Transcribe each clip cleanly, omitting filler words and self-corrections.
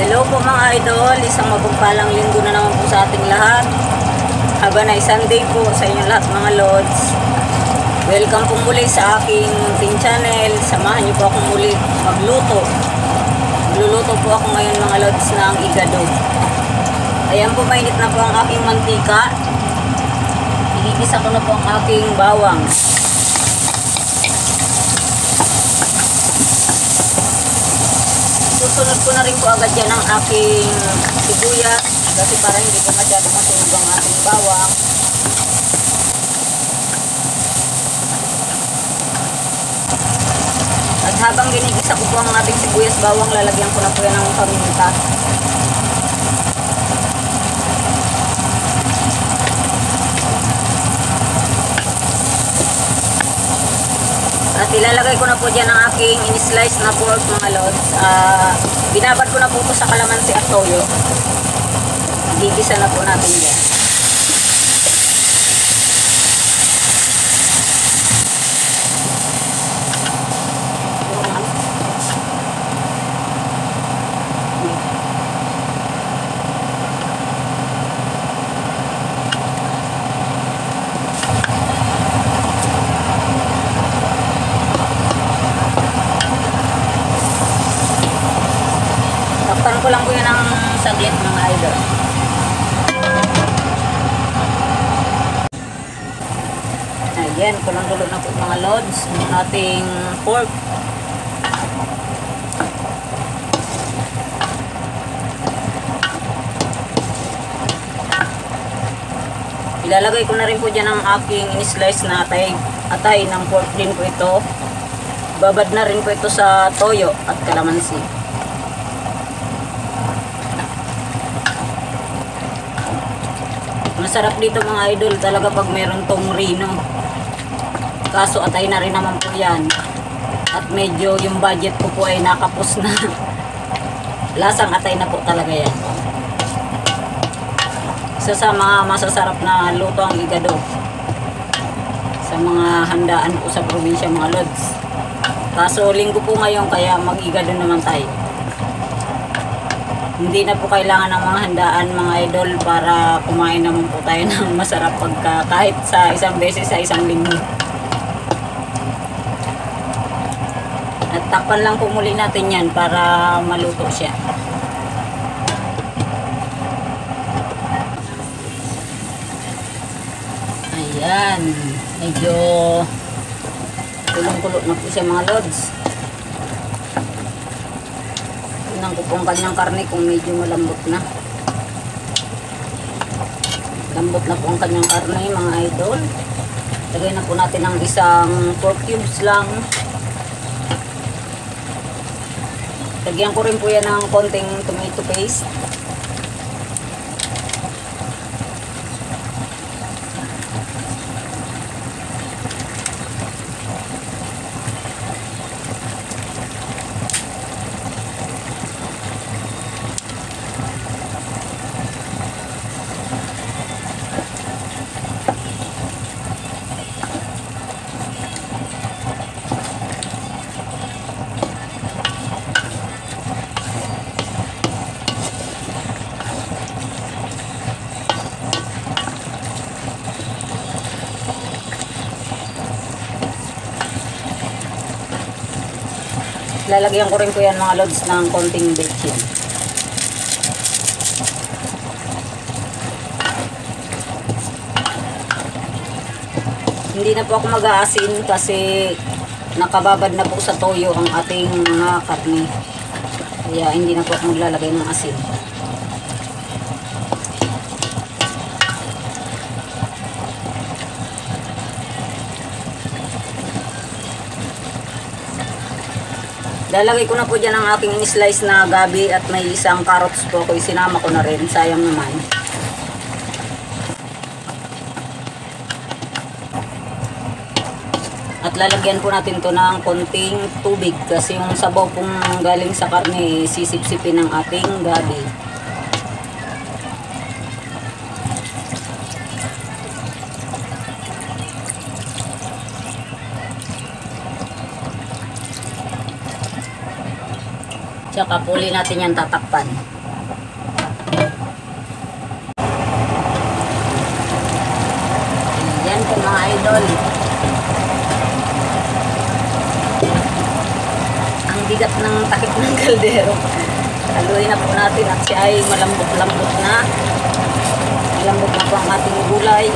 Hello po mga idol, isang mapagpalang linggo na naman po sa ating lahat. Haba na Sunday po sa inyong lahat mga lods. Welcome po muli sa aking munting channel. Samahan niyo po ako muli magluto. Magluluto po ako ngayon mga lods ng igado. Ayan po, mainit na po ang aking mantika. Igigisa ko na po ang aking bawang. Susunod ko na rin po agad yan ang aking sibuyas kasi para hindi po masyado masunog ang ating bawang. At habang ginigisa ko po ang ating sibuyas bawang, lalagyan ko na po yan ng paminta. At ilalagay ko na po dyan ang aking in-slice na pork mga lods. Binabad ko na po ito sa kalamansi at toyo. Gigisa na po natin dyan. Takpan ko lang po yun ng saglit mga idol. Ayan, kulang-dulo na po mga lods ng ating pork. Ilalagay ko na rin po dyan ang aking in-slice na atay ng pork din po ito. Babad na rin po ito sa toyo at kalamansi. Masarap dito mga idol talaga pag meron tong rino. Kaso atay na rin naman po yan. At medyo yung budget ko po ay nakapos na. Lasang atay na po talaga yan. Isa sa mga masasarap na luto ang igado. Sa mga handaan po sa probinsya mga lods. Kaso linggo po ngayon kaya mag-igado naman tayo. Hindi na po kailangan ng mga handaan mga idol para kumain naman po tayo ng masarap pagka kahit sa isang beses sa isang linggo. At takpan lang po muli natin yan para maluto siya. Ayan, medyo kulong-kulo na po siya mga lods. Tingnan ko po ang kanyang karne kung medyo malambot na. Lambot na po ang kanyang karne mga idol. Lagay na po natin ang isang pork cubes lang. Lagyan ko rin po yan ng konting tomato paste. Lalagyan ko rin po yan mga lods ng konting bacon. Hindi na po ako mag-aasin kasi nakababad na po sa toyo ang ating mga karne. Kaya hindi na po ako maglalagay ng asin. Lalagay ko na po dyan ang aking slice na gabi at may isang carrots po ako. Isinama ko na rin. Sayang naman. At lalagyan po natin to ng konting tubig kasi yung sabaw pong galing sa karne sisip-sipin ng ating gabi. Tsaka puli natin yan tatakpan. Yan po mga idol. Ang bigat ng takip ng kaldero. Haluin na po natin at siya ay malambot-lambot na. Malambot na po ang ating gulay.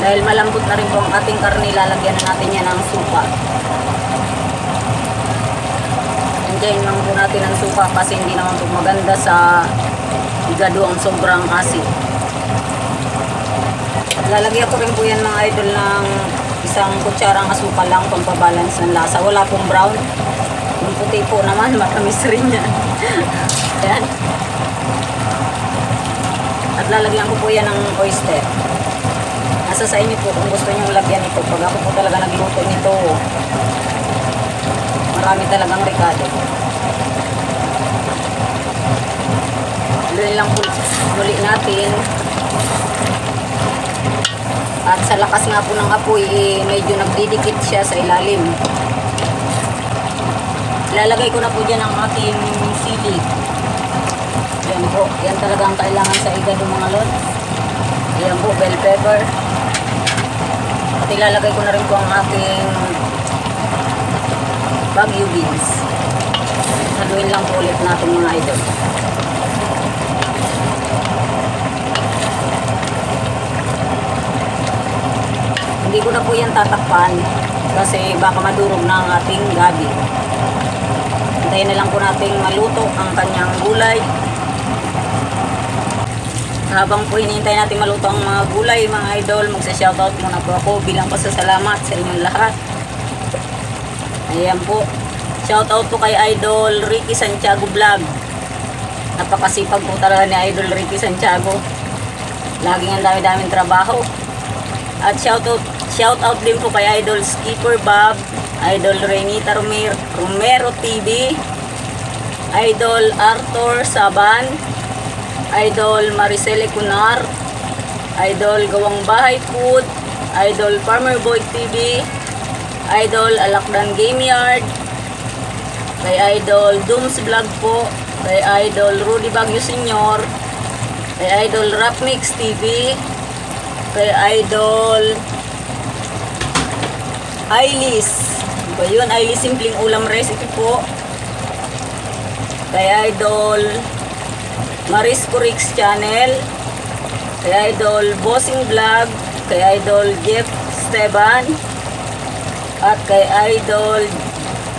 Dahil malambot na rin po ang ating karne, lalagyan na natin yan ng suka. Hintayin lang po natin ang suka kasi hindi naman po maganda sa igado ang sobrang asin. Lalagyan ko rin po yan mga idol ng isang kutsarang asukal lang pang pabalance ng lasa. Wala pong brown. Yung puti po naman, matamis rin yan. Yan. At lalagyan ko po yan ng oyster. Nasa sa inyo po kung gusto nyo lagyan ito. Pag ako po talaga nagluto nito, marami talagang rekado. Haluin lang po muli natin. At sa lakas nga po ng apoy, medyo nagdidikit siya sa ilalim. Ilalagay ko na po dyan ang ating sili. Yan po. Yan talagang kailangan sa igado mga lods. Yan po, bell pepper. At ilalagay ko na rin po ang aking Baguio beans. Haluin lang po ulit natin mga idol. Hindi ko na po yan tatakpan kasi baka madurog na ang ating gabi. Hintayin na lang po natin maluto ang kanyang gulay. Habang po hinihintay natin maluto ang mga gulay, mga idol, magsa-shoutout muna po ako bilang pasasalamat sa inyong lahat. Ayan po. Shoutout po kay Idol Ricky Santiago Vlog. Napakasipag po talaga ni Idol Ricky Santiago. Laging ang dami-daming trabaho. At shoutout din po kay Idol Skipper Bob, Idol Renita Romero TV, Idol Arthur Saban, Idol Maricele Cunar, Idol Gawang Bahay Food, Idol Farmer Boy TV, Idol Alakdan Game Yard, kay Idol Dooms Vlog po, kay Idol Rudy Baguio Senior, kay Idol Rap Mix TV, kay Idol Ailis, ba yun? Ailis Simpleng Ulam Recipe po, kay Idol Maris Curix Channel, kay Idol Bossing Vlog, kay Idol Jeff Esteban, at kay Idol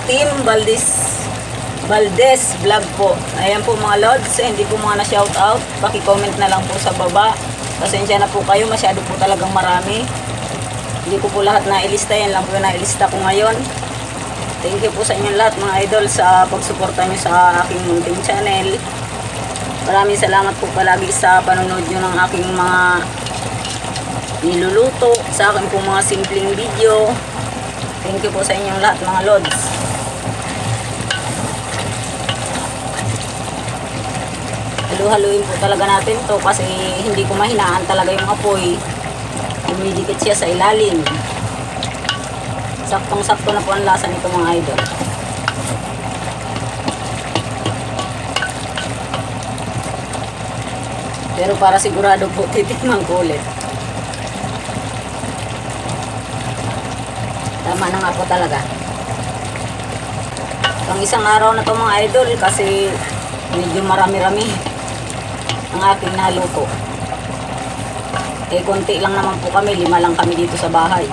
Team Valdez Vlog po. Ayan po mga lods, hindi po mga na-shoutout, paki-comment na lang po sa baba. Pasensya na po kayo, masyado po talagang marami. Hindi ko po lahat na-ilista, yan lang po yung na-ilista ko ngayon. Thank you po sa inyong lahat mga idol sa pagsuporta nyo sa aking munting channel. Maraming salamat po palagi sa panonood nyo ng aking mga niluluto, sa aking po mga simpleng video. Thank you po sa inyong lahat mga lods. Halu-haluin po talaga natin to kasi hindi ko mahinaan talaga yung apoy. Dumidikit siya sa ilalim. Saktong-sakto na po ang lasa nito mga idol. Pero para sigurado po, titikman ko ulit. Tama na nga po talaga. Pang isang araw na to mga idol kasi medyo marami-rami ang aking naluto. Eh, konti lang naman po kami. 5 lang kami dito sa bahay.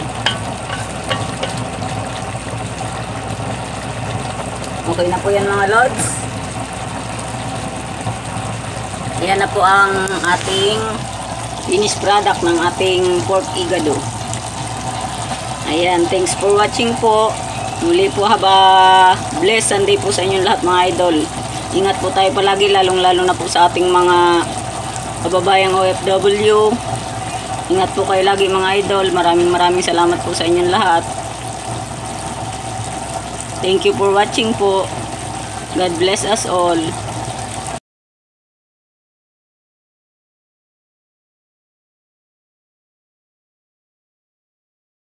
Okay na po yan mga lods. Yan na po ang ating finished product ng ating pork igado. Ayan, thanks for watching po. Muli po blessed Sunday po sa inyong lahat mga idol. Ingat po tayo palagi, lalong-lalo na po sa ating mga kababayang OFW. Ingat po kayo lagi mga idol. Maraming salamat po sa inyong lahat. Thank you for watching po. God bless us all.